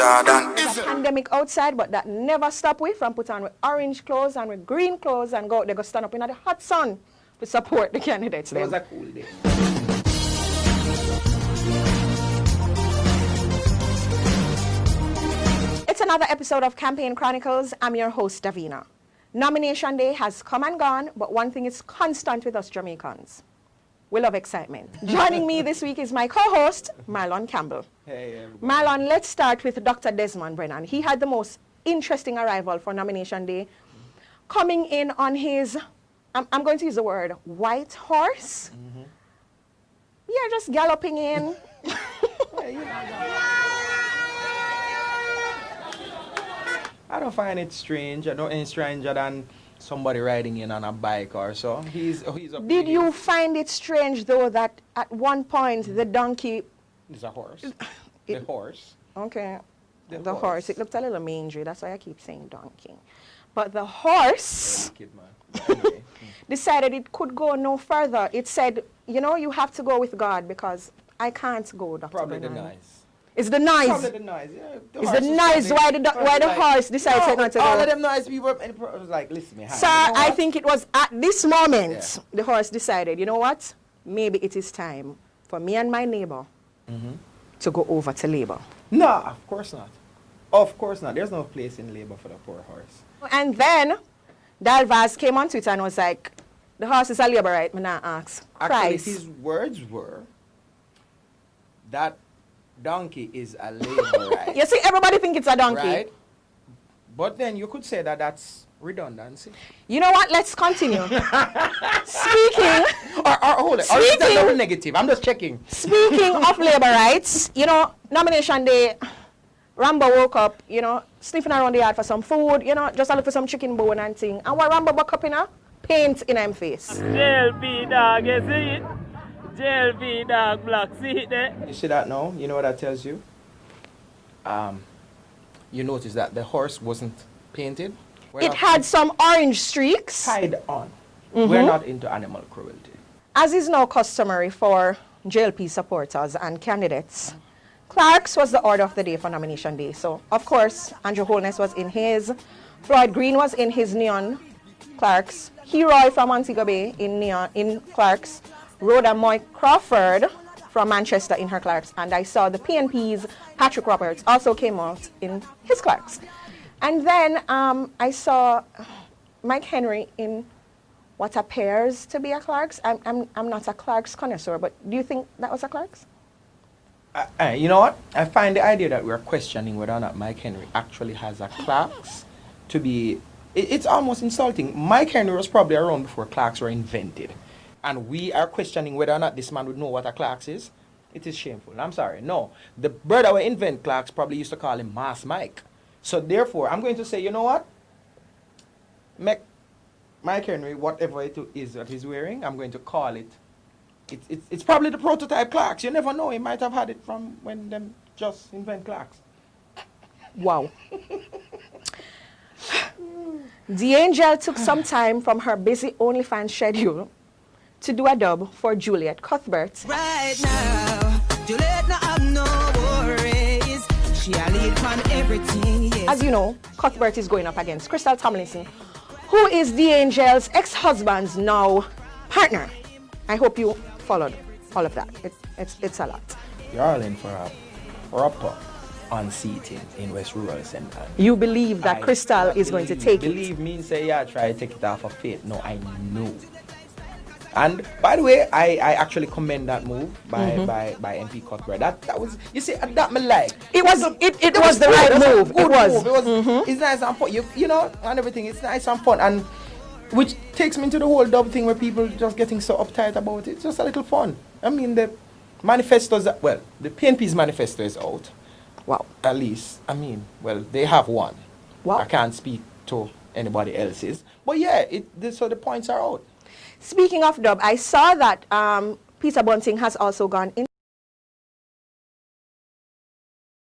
Jordan. There's a pandemic outside, but that never stop we from put on with orange clothes and with green clothes and go out there, go stand up in the hot sun to support the candidates. It was a cool day. It's another episode of Campaign Chronicles. I'm your host, Davina. Nomination day has come and gone, but one thing is constant with us Jamaicans. We love excitement. Joining me this week is my co-host, Marlon Campbell. Hey, everybody. Marlon, let's start with Dr. Desmond Brennan. He had the most interesting arrival for nomination day, coming in on his, I'm going to use the word, white horse. Mm-hmm. Yeah, just galloping in. I don't find it strange. I don't any stranger than somebody riding in on a bike or so. He's a Did you find it strange, though, that at one point the donkey... It's a horse. The horse. Okay. The horse. It looked a little mangy. That's why I keep saying donkey. But the horse Anyway. decided it could go no further. It said, you know, you have to go with God because I can't go, Dr. Probably the Brennan. noise. It's the noise. Probably the noise, yeah. It's the noise why the horse decides to go to all go. of them noise people, and it was like, listen, me, Sir, I think it was at this moment the horse decided, you know what? Maybe it is time for me and my neighbor to go over to Labour. No, of course not. Of course not. There's no place in Labour for the poor horse. And then Dalvaz came on Twitter and was like, the horse is a Labourite, me not ask. Actually, Christ. his words were that donkey is a Labourite. You see, everybody think it's a donkey. Right? But then you could say that that's redundancy. You know what? Let's continue. Speaking... Or hold it. Or is that double negative? I'm just checking. Speaking of Labour rights, you know, nomination day, Rambo woke up, you know, sniffing around the yard for some food, you know, just a look for some chicken bone and thing. And what Rambo woke up in a paint in him face. JLP dog, you see it? JLP dog black, see it there? You see that now? You know what that tells you? You notice that the horse wasn't painted. It had some orange streaks. Tied on. We're not into animal cruelty. As is now customary for JLP supporters and candidates, Clark's was the order of the day for nomination day. So, of course, Andrew Holness was in his, Floyd Green was in his neon Clark's, Heroy from Montego Bay in Clark's, Rhoda Moy Crawford from Manchester in her Clark's, and I saw the PNP's Patrick Roberts also came out in his Clark's. And then I saw Mike Henry in what appears to be a Clark's. I'm not a Clark's connoisseur, but do you think that was a Clark's? You know what? I find the idea that we're questioning whether or not Mike Henry actually has a Clark's to be... It's almost insulting. Mike Henry was probably around before Clark's were invented. And we are questioning whether or not this man would know what a Clark's is. It is shameful. I'm sorry. No. The brother who invented Clark's probably used to call him Mass Mike. So therefore, I'm going to say, you know what? Mike Henry, whatever it is that he's wearing, I'm going to call it. It's probably the prototype Clark's. You never know. He might have had it from when them just invent Clark's. Wow. The Angel took some time from her busy OnlyFans schedule to do a dub for Juliet Cuthbert. Right now, Juliet no have no worries. She a lead on everything. Yes. As you know, Cuthbert is going up against Crystal Tomlinson, who is the Angel's ex-husband's now partner. I hope you followed all of that. It's a lot. You're all in for a proper unseating in West Rural Centre. You believe that Crystal is going to take it? Believe me, say yeah, try to take it off of faith. No, I know. And by the way, I actually commend that move by MP Cuthbert. That was, you see, that me like. It was the right move. It was. It's nice and fun. You know, and everything. It's nice and fun, and which takes me into the whole dub thing where people just getting so uptight about it. It's just a little fun. I mean, the manifestos. The PNP's manifesto is out. Wow. At least, I mean, well, they have one. Wow. I can't speak to anybody else's, but yeah, so the points are out. Speaking of dub, I saw that Peter Bunting has also gone in.